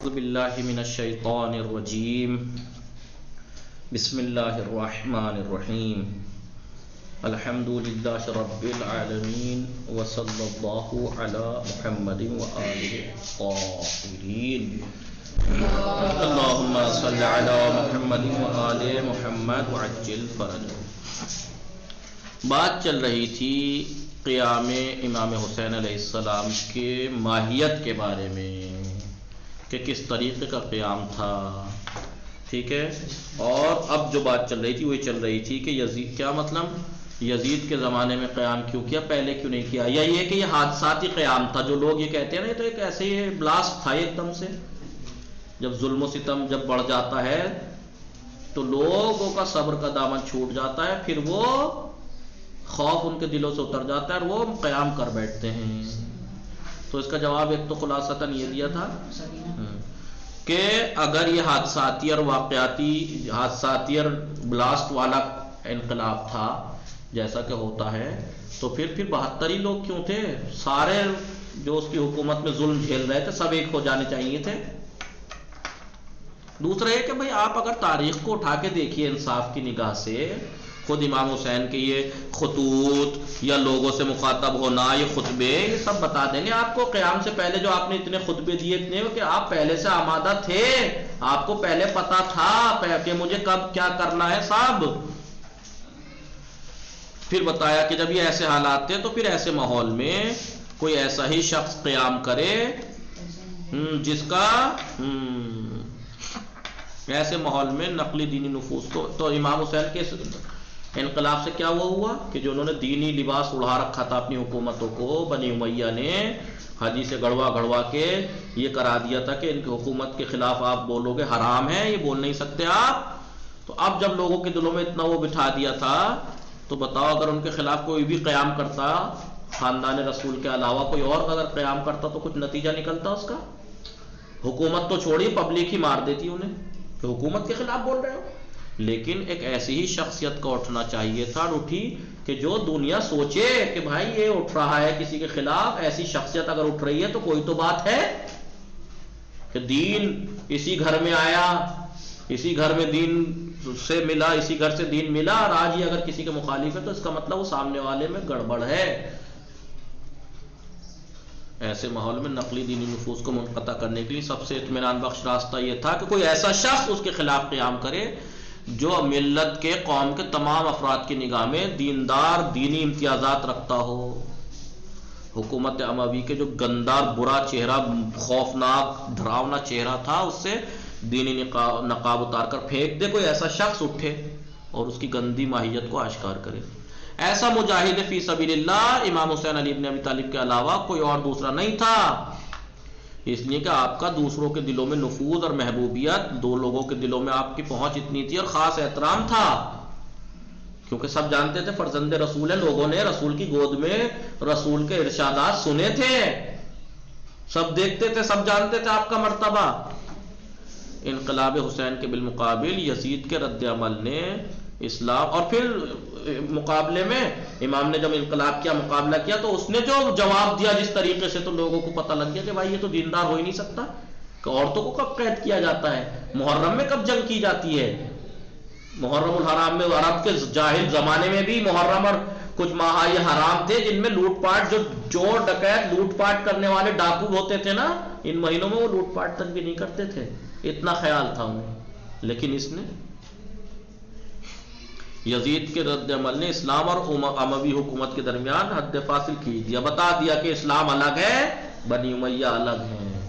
اعوذ باللہ من الشیطان الرجیم بسم اللہ الرحمن الرحیم الحمد للہ رب العالمین وصلی اللہ علی محمد وآلہ الطاہرین اللہم صل علی محمد وآل محمد وعجل فرجہ۔ بات چل رہی تھی قیام امام حسین علیہ السلام کے ماہیت کے بارے میں کہ کس طریقے کا قیام تھا، ٹھیک ہے۔ اور اب جو بات چل رہی تھی وہی چل رہی تھی کہ یزید کیا مطلب یزید کے زمانے میں قیام کیوں کیا، پہلے کیوں نہیں کیا، یا یہ کہ یہ حادثاتی قیام تھا۔ جو لوگ یہ کہتے ہیں نا، یہ تو ایک ایسے ہی بلاسٹ تھا ایک دم سے، جب ظلم و ستم جب بڑھ جاتا ہے تو لوگوں کا صبر کا دامن چھوٹ جاتا ہے، پھر وہ خوف ان کے دلوں سے اتر جاتا ہے اور وہ قیام کر بیٹھتے ہیں۔ تو اس کا جواب ایک تو خلاصتاً یہ دیا تھا کہ اگر یہ حادثاتی اور بلاسٹ والا انقلاب تھا جیسا کہ ہوتا ہے، تو پھر 72 ہی لوگ کیوں تھے؟ سارے جو اس کی حکومت میں ظلم جھیل رہے تھے سب ایک ہو جانے چاہیے تھے۔ دوسرا یہ کہ بھائی آپ اگر تاریخ کو اٹھا کے دیکھیے انصاف کی نگاہ سے، خود امام حسین کے یہ خطوط یا لوگوں سے مخاطب ہونا، یہ خطبے، یہ سب بتا دیں گے آپ کو قیام سے پہلے جو آپ نے اتنے خطبے دیے اتنے کہ آپ پہلے سے آمادہ تھے، آپ کو پہلے پتا تھا کہ مجھے کب کیا کرنا ہے سب۔ پھر بتایا کہ جب یہ ایسے حالات تھے تو پھر ایسے ماحول میں کوئی ایسا ہی شخص قیام کرے جس کا ایسے ماحول میں نقلی دینی نفوذ کو، تو امام حسین کے انقلاب سے کیا ہوا کہ جو انہوں نے دینی لباس اڑا رکھا تھا اپنی حکومتوں کو، بنی امیہ نے حدیث گڑوا کے یہ کرا دیا تھا کہ ان کی حکومت کے خلاف آپ بولو گے حرام ہے، یہ بول نہیں سکتے آپ۔ تو اب جب لوگوں کے دلوں میں اتنا وہ بٹھا دیا تھا تو بتاؤ اگر ان کے خلاف کوئی بھی قیام کرتا، خاندان رسول کے علاوہ کوئی اور اگر قیام کرتا تو کچھ نتیجہ نکلتا اس کا؟ حکومت تو چھوڑی، پبلک ہی مار دیتی انہیں کہ حکومت کے خلاف بول رہے ہو۔ لیکن ایک ایسی ہی شخصیت کا اٹھنا چاہیے تھا، اٹھی کہ جو دنیا سوچے کہ بھائی یہ اٹھ رہا ہے کسی کے خلاف، ایسی شخصیت اگر اٹھ رہی ہے تو کوئی تو بات ہے کہ دین اسی گھر میں آیا، اسی گھر میں دین سے ملا، اسی گھر سے دین ملا، اور آج ہی اگر کسی کے مخالف ہے تو اس کا مطلب وہ سامنے والے میں گڑبڑ ہے۔ ایسے ماحول میں نقلی دینی نفوذ کو منقطع کرنے کے لیے سب سے اطمینان بخش راستہ یہ تھا کہ کوئی ایسا شخص اس کے خلاف قیام کرے جو ملت کے، قوم کے تمام افراد کی نگاہ میں دیندار، دینی امتیازات رکھتا ہو۔ حکومت اموی کے جو گندا برا چہرہ، خوفناک ڈراؤنا چہرہ تھا، اس سے دینی نقاب اتار کر پھینک دے، کوئی ایسا شخص اٹھے اور اس کی گندی ماہیت کو آشکار کرے۔ ایسا مجاہد فی سبیل اللہ امام حسین علی بن ابی طالب کے علاوہ کوئی اور دوسرا نہیں تھا، اس لیے کہ آپ کا دوسروں کے دلوں میں نفوذ اور محبوبیت، دو لوگوں کے دلوں میں آپ کی پہنچ اتنی تھی اور خاص احترام تھا، کیونکہ سب جانتے تھے فرزند رسول ہے، لوگوں نے رسول کی گود میں رسول کے ارشادات سنے تھے، سب دیکھتے تھے، سب جانتے تھے آپ کا مرتبہ۔ انقلاب حسین کے بالمقابل یزید کے رد عمل نے اسلام، اور پھر مقابلے میں امام نے جب انقلاب کیا، مقابلہ کیا، تو اس نے جو جواب دیا جس طریقے سے، تو لوگوں کو پتہ لگ گیا کہ بھائی یہ تو دیندار ہو ہی نہیں سکتا، کہ عورتوں کو کب قید کیا جاتا ہے، محرم میں کب جنگ کی جاتی ہے، محرم الحرام میں عرب کے جاہل زمانے میں بھی محرم اور کچھ ماہ یہ حرام تھے جن میں لوٹ پاٹ، جو چور ڈکیت لوٹ پاٹ کرنے والے ڈاکو ہوتے تھے نا، ان مہینوں میں وہ لوٹ پاٹ تک بھی نہیں کرتے تھے، اتنا خیال تھا انہیں۔ لیکن اس نے یزید کے رد عمل نے اسلام اور اموی حکومت کے درمیان حد فاصل کھینچ دیا، بتا دیا کہ اسلام الگ ہے، بنی امیہ الگ ہیں،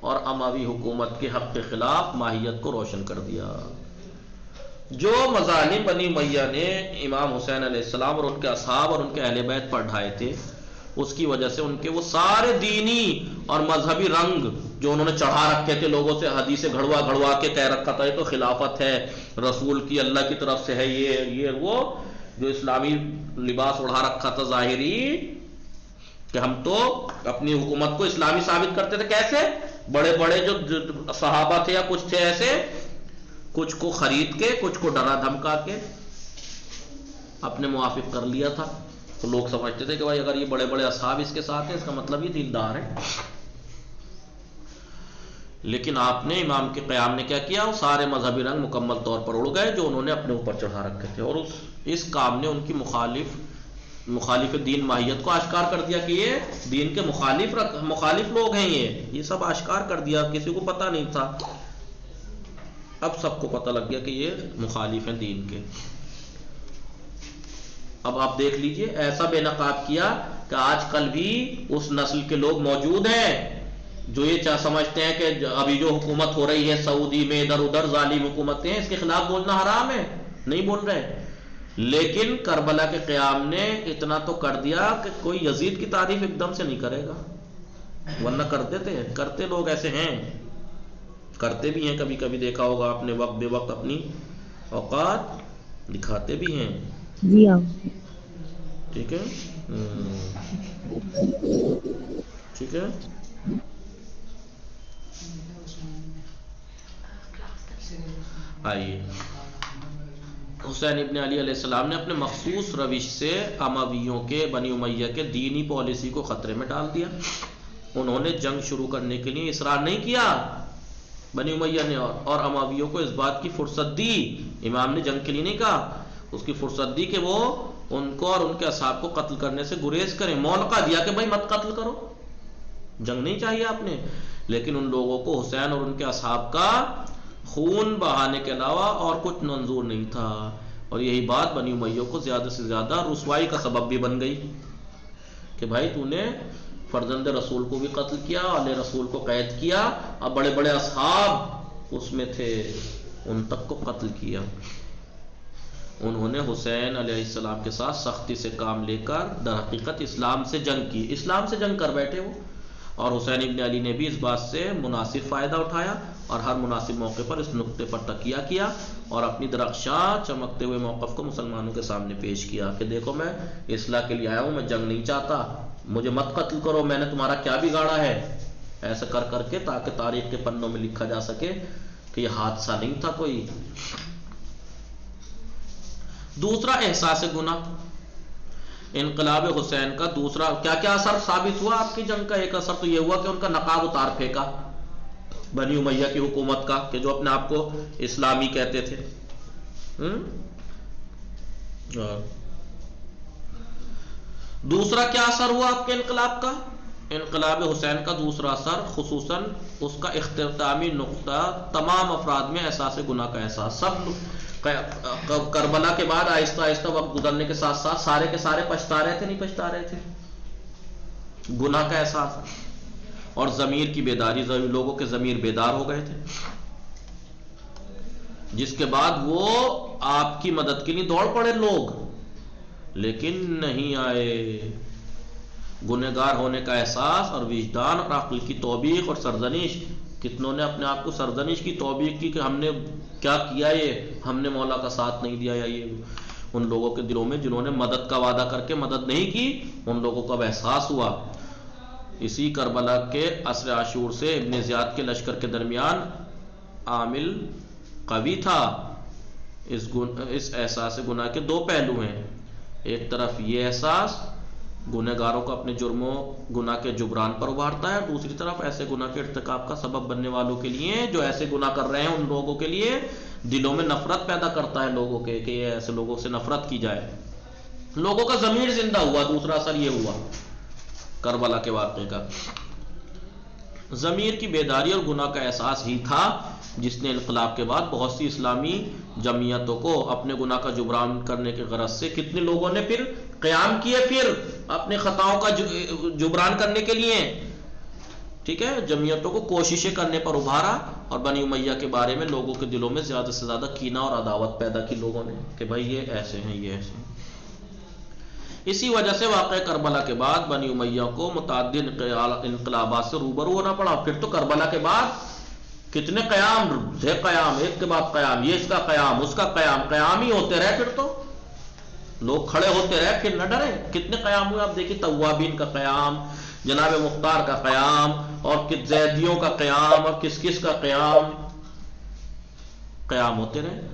اور اموی حکومت کے حق کے خلاف ماہیت کو روشن کر دیا۔ جو مظالم بنی امیہ نے امام حسین علیہ السلام اور ان کے اصحاب اور ان کے اہل بیت پر ڈھائے تھے، اس کی وجہ سے ان کے وہ سارے دینی اور مذہبی رنگ جو انہوں نے چڑھا رکھے تھے، لوگوں سے حدیث گھڑوا کے کہہ رکھا تھا یہ تو خلافت ہے، رسول کی، اللہ کی طرف سے ہے، یہ وہ جو اسلامی لباس اڑا رکھا تھا ظاہری، کہ ہم تو اپنی حکومت کو اسلامی ثابت کرتے تھے۔ کیسے؟ بڑے بڑے جو صحابہ تھے یا کچھ تھے ایسے، کچھ کو خرید کے، کچھ کو ڈرا دھمکا کے اپنے موافق کر لیا تھا، تو لوگ سمجھتے تھے کہ بھائی اگر یہ بڑے بڑے اصحاب اس کے ساتھ ہیں، اس کا مطلب یہ دیندار ہے۔ لیکن آپ نے امام کے قیام نے کیا کیا، وہ سارے مذہبی رنگ مکمل طور پر اڑ گئے جو انہوں نے اپنے اوپر چڑھا رکھے تھے، اور اس کام نے ان کی مخالف دین ماہیت کو آشکار کر دیا کہ یہ دین کے مخالف لوگ ہیں، یہ سب آشکار کر دیا، کسی کو پتہ نہیں تھا، اب سب کو پتہ لگ گیا کہ یہ مخالف ہیں دین کے۔ اب آپ دیکھ لیجئے ایسا بے نقاب کیا کہ آج کل بھی اس نسل کے لوگ موجود ہیں جو یہ سمجھتے ہیں کہ ابھی جو حکومت ہو رہی ہے سعودی میں، ادھر ادھر ظالم حکومتیں، اس کے خلاف بولنا حرام ہے، نہیں بول رہے، لیکن کربلا کے قیام نے اتنا تو کر دیا کہ کوئی یزید کی تعریف ایک دم سے نہیں کرے گا، ورنہ کرتے لوگ ایسے ہیں، کرتے بھی ہیں، کبھی کبھی دیکھا ہوگا آپ نے، وقت بے وقت اپنی اوقات دکھاتے بھی ہیں، جی ہاں، ٹھیک ہے، ٹھیک ہے۔ آئیے، حسین ابن علی علیہ السلام نے اپنے مخصوص روش سے امویوں کے، بنی امیہ کے دینی پالیسی کو خطرے میں ڈال دیا۔ انہوں نے جنگ شروع کرنے کے لیے اصرار نہیں کیا، بنی امیہ نے، اور امویوں کو اس بات کی فرصت دی، امام نے جنگ کے لیے نہیں کہا، اس کی فرصت دی کہ وہ ان کو اور ان کے اصحاب کو قتل کرنے سے گریز کریں، موقع دیا کہ بھائی مت قتل کرو، جنگ نہیں چاہیے آپ نے، لیکن ان لوگوں کو حسین اور ان کے اصحاب کا خون بہانے کے علاوہ اور کچھ منظور نہیں تھا، اور یہی بات بنی امیہ کو زیادہ سے زیادہ رسوائی کا سبب بھی بن گئی کہ بھائی تو نے فرزند رسول کو بھی قتل کیا، اہل رسول کو قید کیا، اب بڑے بڑے اصحاب اس میں تھے ان تک کو قتل کیا۔ انہوں نے حسین علیہ السلام کے ساتھ سختی سے کام لے کر در حقیقت اسلام سے جنگ کی، اسلام سے جنگ کر بیٹھے وہ، اور حسین ابن علی نے بھی اس بات سے مناسب فائدہ اٹھایا اور ہر مناسب موقع پر اس نقطے پر تکیہ کیا اور اپنی درخشاں چمکتے ہوئے موقف کو مسلمانوں کے سامنے پیش کیا کہ دیکھو میں اصلاح کے لیے آیا ہوں، میں جنگ نہیں چاہتا، مجھے مت قتل کرو، میں نے تمہارا کیا بگاڑا ہے، ایسا کر کے تاکہ تاریخ کے پنوں میں لکھا جا سکے کہ یہ حادثہ نہیں تھا کوئی۔ دوسرا احساس گناہ، انقلاب حسین کا دوسرا کیا کیا اثر ثابت ہوا آپ کی جنگ کا؟ ایک اثر تو یہ ہوا کہ ان کا نقاب اتار پھینکا بنی امیہ کی حکومت کا، کہ جو اپنے آپ کو اسلامی کہتے تھے۔ دوسرا کیا اثر ہوا آپ کے انقلاب کا؟ انقلاب حسین کا دوسرا اثر، خصوصاً اس کا اختتامی نقطہ، تمام افراد میں احساس گناہ کا احساس۔ سب کربلا کے بعد آہستہ آہستہ وقت گزرنے کے ساتھ ساتھ سارے کے سارے پچھتا رہے تھے، نہیں پچھتا رہے تھے؟ گناہ کا احساس اور ضمیر کی بیداری، لوگوں کے ضمیر بیدار ہو گئے تھے، جس کے بعد وہ آپ کی مدد کے لیے دوڑ پڑے لوگ، لیکن نہیں آئے۔ گنہگار ہونے کا احساس اور وجدان اور عقل کی توبیخ اور سرزنش، کتنوں نے اپنے آپ کو سرزنش کی، توبیخ کی کہ ہم نے کیا کیا، یہ ہم نے مولا کا ساتھ نہیں دیا، یا یہ ان لوگوں کے دلوں میں جنہوں نے مدد کا وعدہ کر کے مدد نہیں کی، ان لوگوں کو اب احساس ہوا۔ اسی کربلا کے عصر عاشور سے ابن زیاد کے لشکر کے درمیان عامل قوی تھا۔ اس احساس گناہ کے دو پہلو ہیں، ایک طرف یہ احساس گنہگاروں کو اپنے جرموں گناہ کے جبران پر ابھارتا ہے، دوسری طرف ایسے گناہ کے ارتکاب کا سبب بننے والوں کے لیے، جو ایسے گناہ کر رہے ہیں ان لوگوں کے لیے دلوں میں نفرت پیدا کرتا ہے لوگوں کے، کہ یہ ایسے لوگوں سے نفرت کی جائے، لوگوں کا ضمیر زندہ ہوا۔ دوسرا اثر یہ ہوا کربلا کے واقعے کا، ضمیر کی بیداری اور گناہ کا احساس ہی تھا جس نے انقلاب کے بعد بہت سی اسلامی جمعیتوں کو اپنے گناہ کا جبران کرنے کے غرض سے، کتنے لوگوں نے پھر قیام کیے، پھر اپنے خطاؤں کا جبران کرنے کے لیے، ٹھیک ہے، جمعیتوں کو کوششیں کرنے پر ابھارا، اور بنی امیہ کے بارے میں لوگوں کے دلوں میں زیادہ سے زیادہ کینہ اور عداوت پیدا کی لوگوں نے کہ بھائی یہ ایسے ہیں، یہ ایسے ہیں۔ اسی وجہ سے واقعہ کربلا کے بعد بنی امیہ کو متعدد انقلابات سے روبرو ہونا پڑا۔ پھر تو کربلا کے بعد کتنے قیام تھے، قیام ایک کے بعد قیام، یہ اس کا قیام، اس کا قیام، قیام ہی ہوتے رہے، پھر تو لوگ کھڑے ہوتے رہے، پھر نہ ڈرے۔ کتنے قیام ہوئے آپ دیکھیے، توابین کا قیام، جناب مختار کا قیام، اور زیدیوں کا قیام، اور کس کس کا قیام، قیام ہوتے رہے۔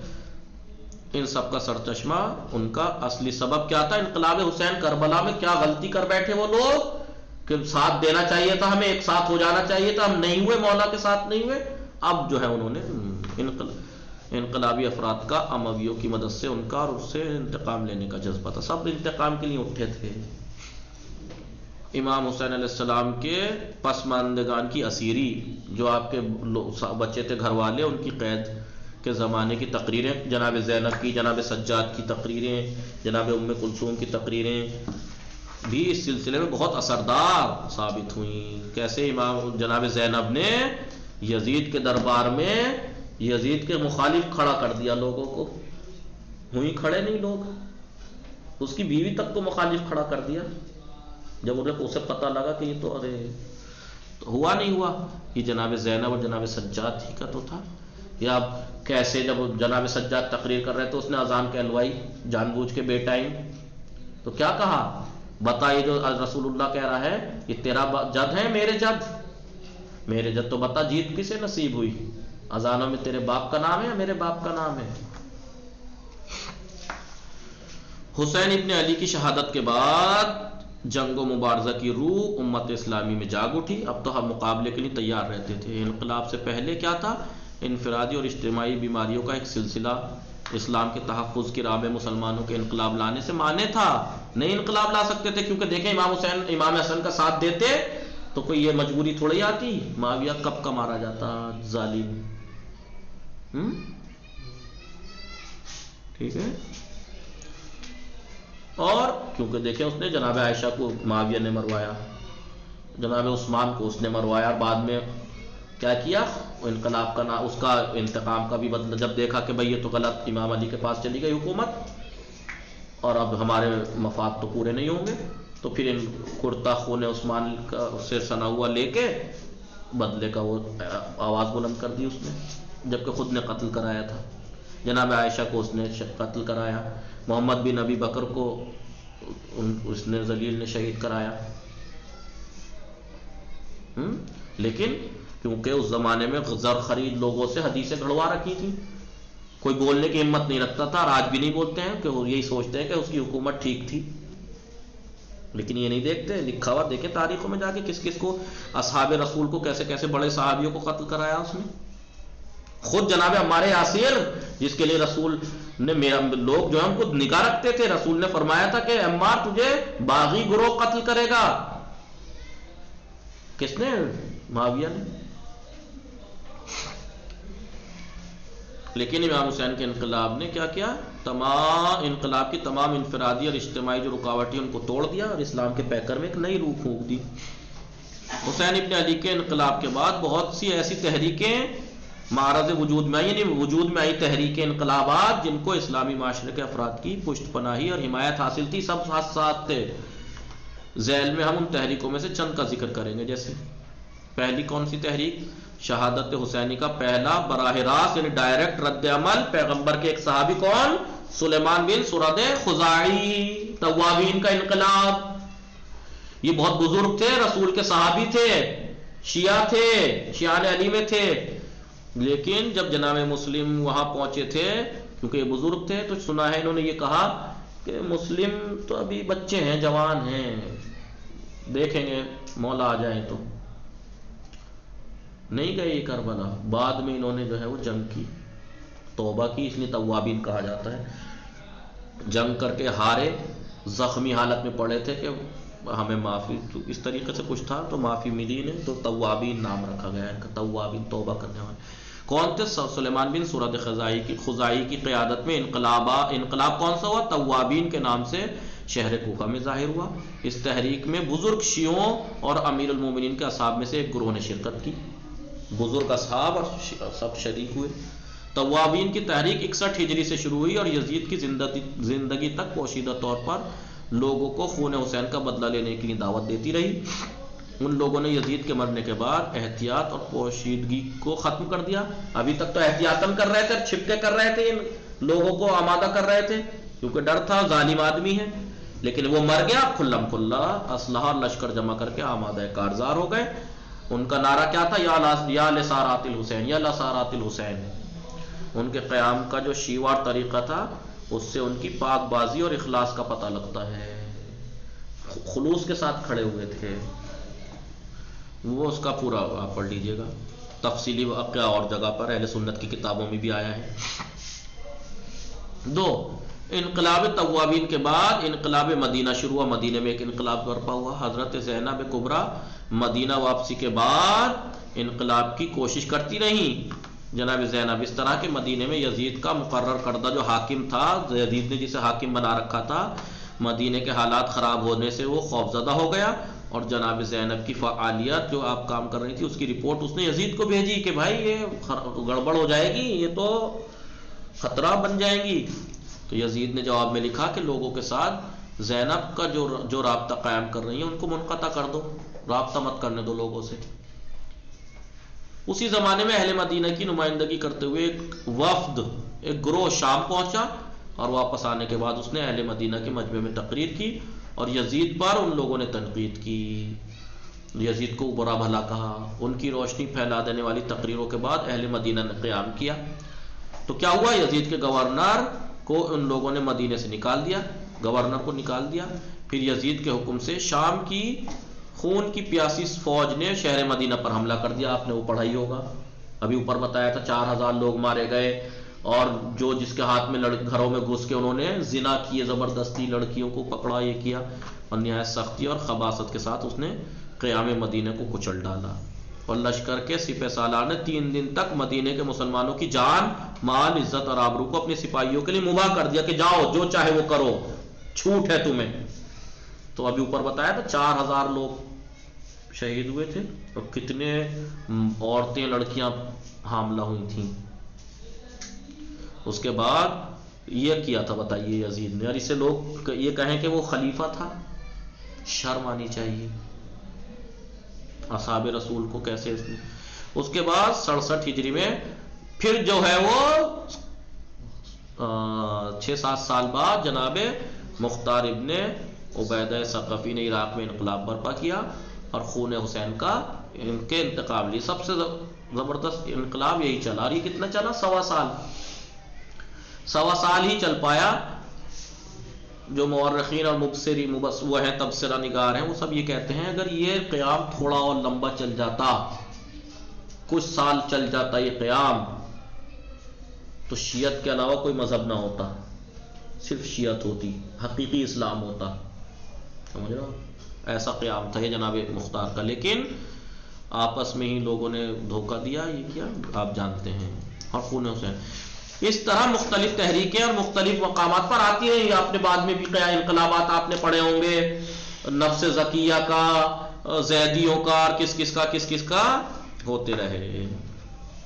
ان سب کا سرچشمہ، ان کا اصلی سبب کیا تھا؟ انقلاب حسین، کربلا میں کیا غلطی کر بیٹھے وہ لوگ کہ ساتھ دینا چاہیے تھا ہمیں، ایک ساتھ ہو جانا چاہیے تھا، ہم نہیں ہوئے، مولا کے ساتھ نہیں ہوئے. اب جو ہے انہوں نے انقلابی افراد کا امویوں کی مدد سے ان کا اور اس سے انتقام لینے کا جذبہ تھا، سب انتقام کے لیے اٹھے تھے. امام حسین علیہ السلام کے پسماندگان کی اسیری، جو آپ کے بچے تھے گھر والے، ان کی قید کے زمانے کی تقریریں، جناب زینب کی، جناب سجاد کی تقریریں، جناب ام کلثوم کی تقریریں بھی اس سلسلے میں بہت اثردار ثابت ہوئیں. کیسے امام جناب زینب نے یزید کے دربار میں یزید کے مخالف کھڑا کر دیا لوگوں کو، ہوئی کھڑے نہیں لوگ، اس کی بیوی تک کو مخالف کھڑا کر دیا. جب اسے پتہ لگا کہ یہ تو ہوا نہیں ہوا، یہ جناب زینب اور جناب سجاد ہی کا تو تھا. یا کیسے جب جناب سجاد تقریر کر رہے تو اس نے اذان کہلوائی جان بوجھ کے بے ٹائم، تو کیا کہا؟ بتا یہ جو رسول اللہ کہہ رہا ہے یہ تیرا جد ہے میرے جد؟ میرے جد تو بتا جیت کسے نصیب ہوئی؟ اذانوں میں تیرے باپ کا نام ہے یا میرے باپ کا نام ہے؟ حسین ابن علی کی شہادت کے بعد جنگ و مبارزہ کی روح امت اسلامی میں جاگ اٹھی. اب تو ہم مقابلے کے لیے تیار رہتے تھے. انقلاب سے پہلے کیا تھا؟ انفرادی اور اجتماعی بیماریوں کا ایک سلسلہ. اسلام کے تحفظ کی راہ میں مسلمانوں کے انقلاب لانے سے مانے تھا، نہیں انقلاب لا سکتے تھے، کیونکہ دیکھیں امام حسن کا ساتھ دیتے تو کوئی یہ مجبوری تھوڑی آتی. معاویہ کب کا مارا جاتا ظالم، ٹھیک ہے. اور کیونکہ دیکھیں اس نے جناب عائشہ کو معاویہ نے مروایا، جناب عثمان کو اس نے مروایا، اور بعد میں کیا کیا؟ انقلاب کا اس کا انتقام کا بھی بدلہ. جب دیکھا کہ بھئی یہ تو غلط، امام علی کے پاس چلی گئی حکومت اور اب ہمارے مفاد تو پورے نہیں ہوں گے، تو پھر ان کرتا خون عثمان کا سے سنا ہوا لے کے بدلے کا وہ آواز بلند کر دی اس نے، جبکہ خود نے قتل کرایا تھا. جناب عائشہ کو اس نے قتل کرایا، محمد بن ابی بکر کو اس نے ذلیل نے شہید کرایا. لیکن کیونکہ اس زمانے میں زر خرید لوگوں سے حدیثیں گھڑوا رکھی تھی، کوئی بولنے کی ہمت نہیں رکھتا تھا، اور آج بھی نہیں بولتے ہیں کہ وہ یہی سوچتے ہیں کہ اس کی حکومت ٹھیک تھی. لیکن یہ نہیں دیکھتے، لکھا ہوا دیکھیں تاریخوں میں جا کے کس کس کو، اصحاب رسول کو کیسے کیسے بڑے صحابیوں کو قتل کرایا اس نے. خود جناب عمار یاسر جس کے لیے رسول نے لوگ جو ہیں ان کو نگاہ رکھتے تھے، رسول نے فرمایا تھا کہ عمار تجھے باغی گروہ قتل کرے گا. کس نے؟ معاویہ نے. لیکن امام حسین کے انقلاب نے کیا کیا؟ انقلاب کی تمام انفرادی اور اجتماعی جو رکاوٹیں ان کو توڑ دیا اور اسلام کے پیکر میں ایک نئی روح پھونک دی. حسین ابن علی کے انقلاب کے بعد بہت سی ایسی تحریکیں معرض وجود میں آئی، یعنی وجود میں آئی تحریک انقلابات جن کو اسلامی معاشرے کے افراد کی پشت پناہی اور حمایت حاصل تھی. سب ساتھ ساتھ تھے. ذیل میں ہم ان تحریکوں میں سے چند کا ذکر کریں گے. جیسے پہلی کون سی تحریک؟ شہادت حسینی کا پہلا براہ راست یعنی ڈائریکٹ رد عمل پیغمبر کے ایک صحابی کون؟ سلیمان بن سرد خزاعی. توابین کا انقلاب. یہ بہت بزرگ تھے، رسول کے صحابی تھے، شیعہ تھے، شیعان علی میں تھے. لیکن جب جناب مسلم وہاں پہنچے تھے، کیونکہ یہ بزرگ تھے، تو سنا ہے انہوں نے یہ کہا کہ مسلم تو ابھی بچے ہیں، جوان ہیں، دیکھیں گے مولا آ جائیں تو. نہیں گئے یہ کربلا. بعد میں انہوں نے جو ہے وہ جنگ کی، توبہ کی، اس لیے توابین کہا جاتا ہے. جنگ کر کے ہارے، زخمی حالت میں پڑے تھے کہ ہمیں معافی، تو اس طریقے سے کچھ تھا تو معافی ملی نے، تو توابین نام رکھا گیا ان کا. توابین توبہ کرنے والے. کون تھے؟ سلیمان بن سرد خزاعی کی قیادت میں انقلاب کون سا ہوا؟ توابین کے نام سے شہر کوفہ میں ظاہر ہوا. اس تحریک میں بزرگ شیعوں اور امیر المومنین کے اصحاب میں سے ایک گروہ نے شرکت کی. بزرگ اصحاب اور سب شریک ہوئے. توابین کی تحریک 61 ہجری سے شروع ہوئی اور یزید کی زندگی تک پوشیدہ طور پر لوگوں کو خون حسین کا بدلہ لینے کے لیے دعوت دیتی رہی. ان لوگوں نے یزید کے مرنے کے بعد احتیاط اور پوشیدگی کو ختم کر دیا. ابھی تک تو احتیاطاً کر رہے تھے، چھپ کے کر رہے تھے، ان لوگوں کو آمادہ کر رہے تھے کیونکہ ڈر تھا، ظالم آدمی ہے. لیکن وہ مر گیا، کھلم کھلا اسلحہ اور لشکر جمع کر کے آمادہ کارزار ہو گئے. ان کا نعرہ کیا تھا؟ یا لسارات الحسین، یا لسارات الحسین. ان کے قیام کا جو شیوار طریقہ تھا اس سے ان کی پاک بازی اور اخلاص کا پتہ لگتا ہے. خلوص کے ساتھ کھڑے ہوئے تھے. وہ اس کا پورا آپ پڑھ لیجئے گا، تفصیلی واقعہ اور جگہ پر اہل سنت کی کتابوں میں بھی آیا ہے۔ دو، انقلاب توابین کے بعد انقلاب مدینہ شروع ہوا، مدینہ میں ایک انقلاب برپا ہوا۔ حضرت زینب کبریٰ مدینہ واپسی کے بعد انقلاب کی کوشش کرتی رہیں۔ جناب زینب اس طرح کہ مدینہ میں یزید کا مقرر کردہ جو حاکم تھا، یزید نے جسے حاکم بنا رکھا تھا، مدینہ کے حالات خراب ہونے سے وہ خوفزدہ ہو گیا، اور جناب زینب کی فعالیت جو آپ کام کر رہی تھی اس کی رپورٹ اس نے یزید کو بھیجی کہ بھائی یہ گڑبڑ ہو جائے گی، یہ تو خطرہ بن جائیں گی۔ تو یزید نے جواب میں لکھا کہ لوگوں کے ساتھ زینب کا جو رابطہ قائم کر رہی ہیں ان کو منقطع کر دو، رابطہ مت کرنے دو لوگوں سے۔ اسی زمانے میں اہل مدینہ کی نمائندگی کرتے ہوئے ایک وفد، ایک گروہ شام پہنچا، اور واپس آنے کے بعد اس نے اہل مدینہ کے مجمع میں تقریر کی اور یزید پر ان لوگوں نے تنقید کی، یزید کو برا بھلا کہا۔ ان کی روشنی پھیلا دینے والی تقریروں کے بعد اہل مدینہ نے قیام کیا۔ تو کیا ہوا، یزید کے گورنر کو ان لوگوں نے مدینے سے نکال دیا، گورنر کو نکال دیا۔ پھر یزید کے حکم سے شام کی خون کی پیاسی فوج نے شہر مدینہ پر حملہ کر دیا۔ آپ نے وہ پڑھا ہی ہوگا، ابھی اوپر بتایا تھا 4000 لوگ مارے گئے، اور جو جس کے ہاتھ میں گھروں میں گھس کے انہوں نے زنا کیے، زبردستی لڑکیوں کو پکڑا، یہ کیا، اور نہایت سختی اور خباثت کے ساتھ اس نے قیام مدینہ کو کچل ڈالا۔ اور لشکر کے سپہ سالار نے 3 دن تک مدینے کے مسلمانوں کی جان، مال، عزت اور آبرو کو اپنے سپاہیوں کے لیے مباح کر دیا کہ جاؤ جو چاہے وہ کرو، چھوٹ ہے تمہیں۔ تو ابھی اوپر بتایا تھا 4000 لوگ شہید ہوئے تھے، اور کتنے عورتیں، لڑکیاں حاملہ ہوئی تھیں۔ اس کے بعد یہ کیا تھا بتائیے یزید نے، اور اسے لوگ یہ کہیں کہ وہ خلیفہ تھا، شرم آنی چاہیے اصحاب رسول کو کیسے اس نے۔ اس کے بعد 67 ہجری میں پھر جو ہے وہ 6-7 سال بعد جناب مختار ابن عبیدہ ثقفی نے عراق میں انقلاب برپا کیا اور خون حسین کا ان کے انتقام لی۔ سب سے زبردست انقلاب یہی چلا، اور یہ کتنا چلا، 1.25 سال ہی چل پایا۔ جو مورخین اور وہ ہیں تبصرہ نگار ہیں، وہ سب یہ کہتے ہیں اگر یہ قیام تھوڑا اور لمبا چل جاتا، کچھ سال چل جاتا یہ قیام، تو شیعت کے علاوہ کوئی مذہب نہ ہوتا، صرف شیعت ہوتی، حقیقی اسلام ہوتا، سمجھ رہے ہو؟ ایسا قیام تھا یہ جناب مختار کا، لیکن آپس میں ہی لوگوں نے دھوکہ دیا، یہ کیا آپ جانتے ہیں، اور خون حسین۔ اس طرح مختلف تحریکیں اور مختلف مقامات پر آتی ہیں۔ آپ نے بعد میں بھی انقلابات آپ نے پڑھے ہوں گے، نفس زکیہ کا، زیدیوں کا، اور کس کس کا ہوتے رہے۔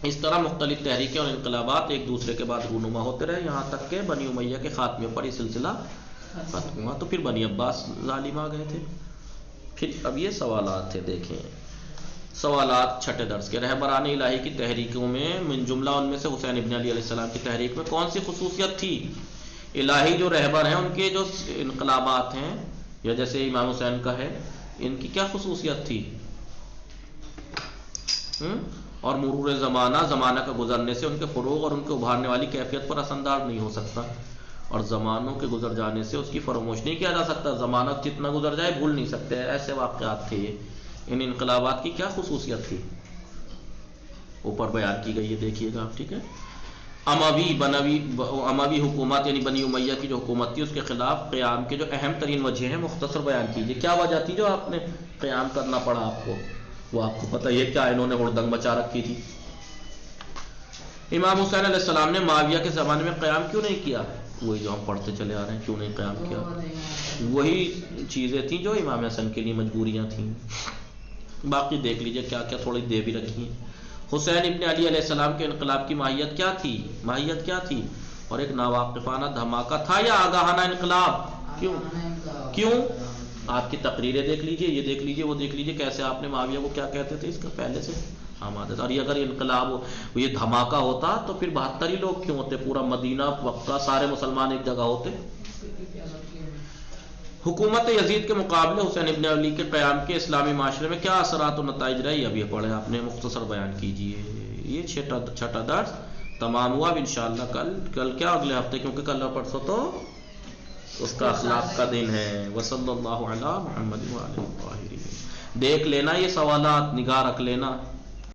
اس طرح مختلف تحریکیں اور انقلابات ایک دوسرے کے بعد رونما ہوتے رہے، یہاں تک کہ بنی امیہ کے خاتمے پر یہ سلسلہ ختم ہوا۔ تو پھر بنی عباس ظالم آ گئے تھے۔ پھر اب یہ سوالات تھے، دیکھیں سوالات چھٹے درس کے۔ رہبران الہی کی تحریکوں میں من جملہ ان میں سے حسین ابن علی علیہ السلام کی تحریک میں کون سی خصوصیت تھی؟ الہی جو رہبر ہیں ان کے جو انقلابات ہیں، یا جیسے امام حسین کا ہے، ان کی کیا خصوصیت تھی؟ اور مرور زمانہ کا گزرنے سے ان کے فروغ اور ان کے ابھارنے والی کیفیت پر اثر انداز نہیں ہو سکتا، اور زمانوں کے گزر جانے سے اس کی فراموش نہیں کیا جا سکتا۔ زمانہ جتنا گزر جائے بھول نہیں سکتے، ایسے واقعات تھے یہ۔ ان انقلابات کی کیا خصوصیت تھی؟ اوپر بیان کی گئی ہے، دیکھیے گا آپ، ٹھیک ہے۔ اموی حکومت یعنی بنی امیہ کی جو حکومت تھی، اس کے خلاف قیام کے جو اہم ترین وجہ ہیں مختصر بیان کیجیے۔ کیا وجہ تھی جو آپ نے قیام کرنا پڑا آپ کو؟ وہ آپ کو پتہ ہے کیا انہوں نے ہڑدنگ مچا رکھی تھی۔ امام حسین علیہ السلام نے معاویہ کے زمانے میں قیام کیوں نہیں کیا؟ وہی جو ہم پڑھتے چلے آ رہے ہیں، کیوں نہیں قیام کیا؟ وہی چیزیں تھیں جو امام حسن کے لیے مجبوریاں تھیں۔ باقی دیکھ لیجئے کیا کیا تھوڑی دے بھی رکھی ہیں۔ حسین ابن علی علیہ السلام کے انقلاب کی ماہیت کیا تھی؟ اور ایک ناواقفانہ دھماکہ تھا یا آگاہانہ انقلاب؟ کیوں؟ آپ کی تقریریں دیکھ لیجئے، یہ دیکھ لیجئے، وہ دیکھ لیجئے، کیسے آپ نے معاویہ کو کیا کہتے تھے، اس کا پہلے سے آمادہ تھا۔ اور یہ اگر انقلاب یہ دھماکہ ہوتا تو پھر 72 ہی لوگ کیوں ہوتے؟ پورا مدینہ وقتہ سارے مسلمان ایک جگہ ہوتے۔ حکومت یزید کے مقابلے حسین ابن علی کے قیام کے اسلامی معاشرے میں کیا اثرات و نتائج رہے؟ اب یہ پڑھے آپ نے، مختصر بیان کیجئے۔ یہ چھٹا درس تمام ہوا۔ اب انشاءاللہ کل کیا اگلے ہفتے، کیونکہ کل اور پرسوں تو اس کا اخلاق کا دن ہے۔ وصلی اللہ علی محمد وعلی آلہ الطاہرین۔ دیکھ لینا یہ سوالات، نگاہ رکھ لینا.